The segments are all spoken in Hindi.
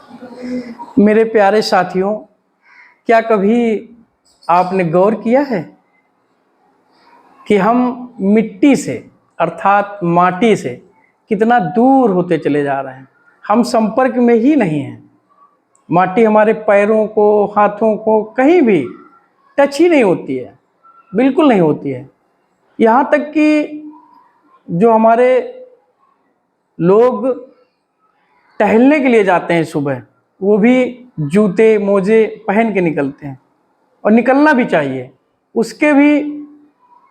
मेरे प्यारे साथियों, क्या कभी आपने गौर किया है कि हम मिट्टी से अर्थात माटी से कितना दूर होते चले जा रहे हैं। हम संपर्क में ही नहीं हैं। माटी हमारे पैरों को, हाथों को कहीं भी टच ही नहीं होती है, बिल्कुल नहीं होती है। यहाँ तक कि जो हमारे लोग टहलने के लिए जाते हैं सुबह, वो भी जूते मोजे पहन के निकलते हैं, और निकलना भी चाहिए। उसके भी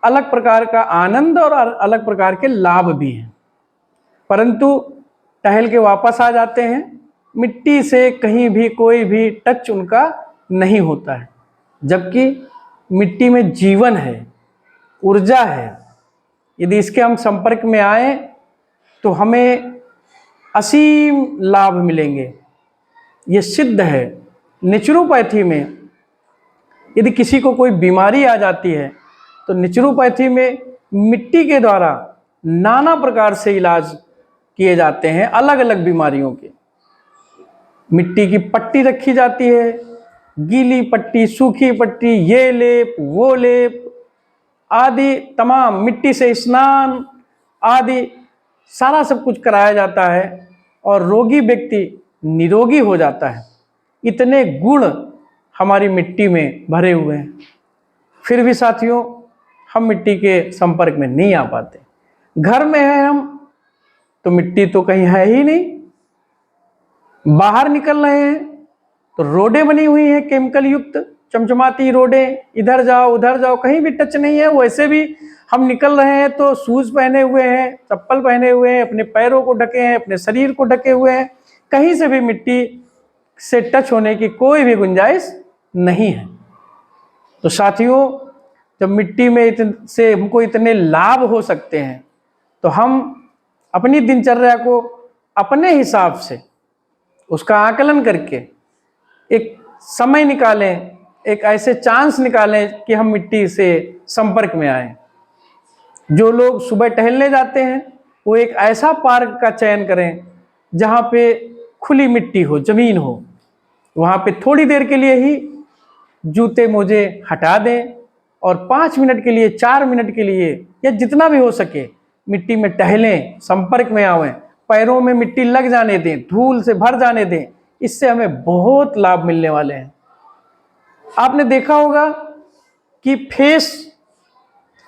अलग प्रकार का आनंद और अलग प्रकार के लाभ भी हैं, परंतु टहल के वापस आ जाते हैं। मिट्टी से कहीं भी कोई भी टच उनका नहीं होता है, जबकि मिट्टी में जीवन है, ऊर्जा है। यदि इसके हम संपर्क में आए तो हमें असीम लाभ मिलेंगे। ये सिद्ध है। नेचुरोपैथी में यदि किसी को कोई बीमारी आ जाती है तो नेचुरोपैथी में मिट्टी के द्वारा नाना प्रकार से इलाज किए जाते हैं। अलग अलग बीमारियों के मिट्टी की पट्टी रखी जाती है, गीली पट्टी, सूखी पट्टी, ये लेप वो लेप आदि तमाम, मिट्टी से स्नान आदि सारा सब कुछ कराया जाता है और रोगी व्यक्ति निरोगी हो जाता है। इतने गुण हमारी मिट्टी में भरे हुए हैं, फिर भी साथियों हम मिट्टी के संपर्क में नहीं आ पाते। घर में हैं हम तो मिट्टी तो कहीं है ही नहीं। बाहर निकल रहे हैं तो रोडें बनी हुई हैं केमिकल युक्त, चमचमाती रोडें, इधर जाओ उधर जाओ, कहीं भी टच नहीं है। वैसे भी हम निकल रहे हैं तो शूज पहने हुए हैं, चप्पल पहने हुए हैं, अपने पैरों को ढके हैं, अपने शरीर को ढके हुए हैं। कहीं से भी मिट्टी से टच होने की कोई भी गुंजाइश नहीं है। तो साथियों, जब मिट्टी में से हमको इतने लाभ हो सकते हैं तो हम अपनी दिनचर्या को अपने हिसाब से उसका आकलन करके एक समय निकालें, एक ऐसे चांस निकालें कि हम मिट्टी से संपर्क में आए। जो लोग सुबह टहलने जाते हैं वो एक ऐसा पार्क का चयन करें जहाँ पे खुली मिट्टी हो, जमीन हो। वहाँ पे थोड़ी देर के लिए ही जूते मोजे हटा दें और 5 मिनट के लिए, 4 मिनट के लिए, या जितना भी हो सके मिट्टी में टहलें, संपर्क में आवें, पैरों में मिट्टी लग जाने दें, धूल से भर जाने दें। इससे हमें बहुत लाभ मिलने वाले हैं। आपने देखा होगा कि फेस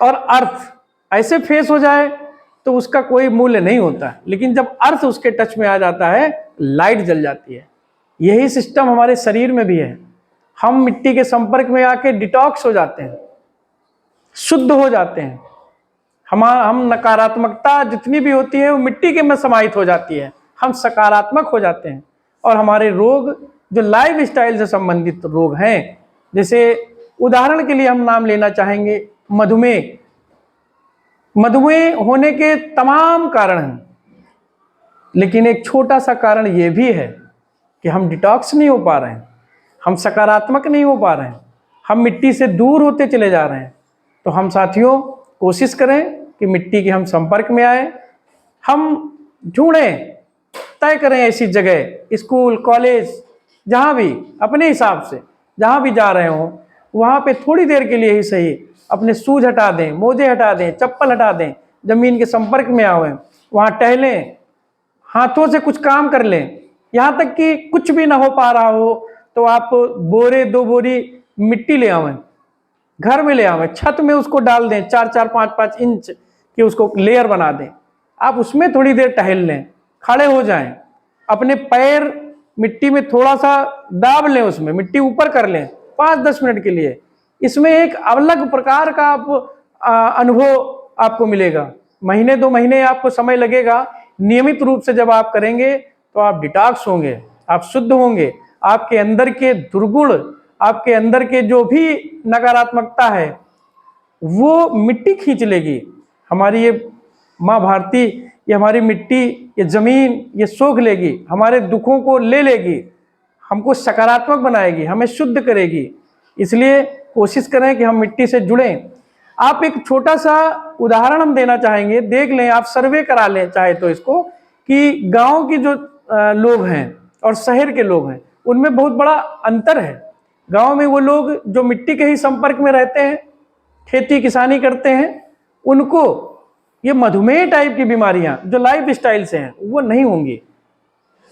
और अर्थ ऐसे फेस हो जाए तो उसका कोई मूल्य नहीं होता, लेकिन जब अर्थ उसके टच में आ जाता है लाइट जल जाती है। यही सिस्टम हमारे शरीर में भी है। हम मिट्टी के संपर्क में आके डिटॉक्स हो जाते हैं, शुद्ध हो जाते हैं। हम नकारात्मकता जितनी भी होती है वो मिट्टी के में समाहित हो जाती है। हम सकारात्मक हो जाते हैं और हमारे रोग, जो लाइफ स्टाइल से संबंधित रोग हैं, जैसे उदाहरण के लिए हम नाम लेना चाहेंगे मधुमेह। मधुमेह होने के तमाम कारण हैं, लेकिन एक छोटा सा कारण ये भी है कि हम डिटॉक्स नहीं हो पा रहे हैं, हम सकारात्मक नहीं हो पा रहे हैं, हम मिट्टी से दूर होते चले जा रहे हैं। तो हम साथियों कोशिश करें कि मिट्टी के हम संपर्क में आए। हम ढूंढें, तय करें ऐसी जगह, स्कूल कॉलेज, जहाँ भी अपने हिसाब से जहाँ भी जा रहे हों वहाँ पे थोड़ी देर के लिए ही सही अपने शूज हटा दें, मोजे हटा दें, चप्पल हटा दें, जमीन के संपर्क में आवें, वहाँ टहलें, हाथों से कुछ काम कर लें। यहाँ तक कि कुछ भी ना हो पा रहा हो तो आप बोरे 2 बोरी मिट्टी ले आवें, घर में ले आवें, छत में उसको डाल दें, 4-4, 5-5 इंच की उसको लेयर बना दें। आप उसमें थोड़ी देर टहल लें, खड़े हो जाएं, अपने पैर मिट्टी में थोड़ा सा दाब लें, उसमें मिट्टी ऊपर कर लें 5-10 मिनट के लिए। इसमें एक अलग प्रकार का आप अनुभव आपको मिलेगा। महीने 2 महीने आपको समय लगेगा। नियमित रूप से जब आप करेंगे तो आप डिटॉक्स होंगे, आप शुद्ध होंगे। आपके अंदर के दुर्गुण, आपके अंदर के जो भी नकारात्मकता है वो मिट्टी खींच लेगी। हमारी ये माँ भारती, ये हमारी मिट्टी, ये जमीन, ये सोख लेगी, हमारे दुखों को ले लेगी, हमको सकारात्मक बनाएगी, हमें शुद्ध करेगी। इसलिए कोशिश करें कि हम मिट्टी से जुड़ें। आप एक छोटा सा उदाहरण हम देना चाहेंगे, देख लें, आप सर्वे करा लें चाहे तो इसको, कि गांव की जो लोग हैं और शहर के लोग हैं उनमें बहुत बड़ा अंतर है। गांव में वो लोग जो मिट्टी के ही संपर्क में रहते हैं, खेती किसानी करते हैं, उनको ये मधुमेह टाइप की बीमारियां जो लाइफ स्टाइल से हैं वो नहीं होंगी,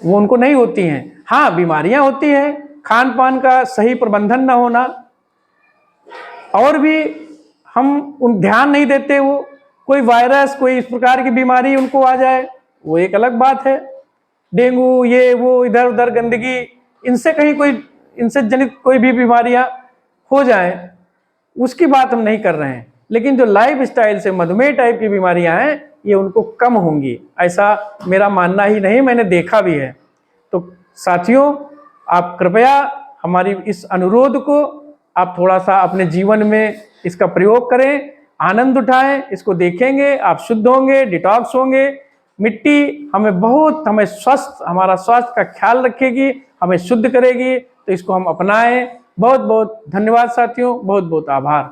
वो उनको नहीं होती हैं। हाँ, बीमारियां होती हैं, खान पान का सही प्रबंधन न होना, और भी हम उन ध्यान नहीं देते, वो कोई वायरस कोई इस प्रकार की बीमारी उनको आ जाए वो एक अलग बात है। डेंगू ये वो इधर उधर गंदगी, इनसे कहीं कोई इनसे जनित कोई भी बीमारियां हो जाए उसकी बात हम नहीं कर रहे हैं, लेकिन जो लाइफ स्टाइल से मधुमेह टाइप की बीमारियां हैं ये उनको कम होंगी, ऐसा मेरा मानना ही नहीं, मैंने देखा भी है। तो साथियों, आप कृपया हमारी इस अनुरोध को आप थोड़ा सा अपने जीवन में इसका प्रयोग करें, आनंद उठाएं, इसको देखेंगे आप शुद्ध होंगे, डिटॉक्स होंगे। मिट्टी हमें स्वस्थ, हमारा स्वास्थ्य का ख्याल रखेगी, हमें शुद्ध करेगी, तो इसको हम अपनाएं। बहुत बहुत धन्यवाद साथियों, बहुत बहुत आभार।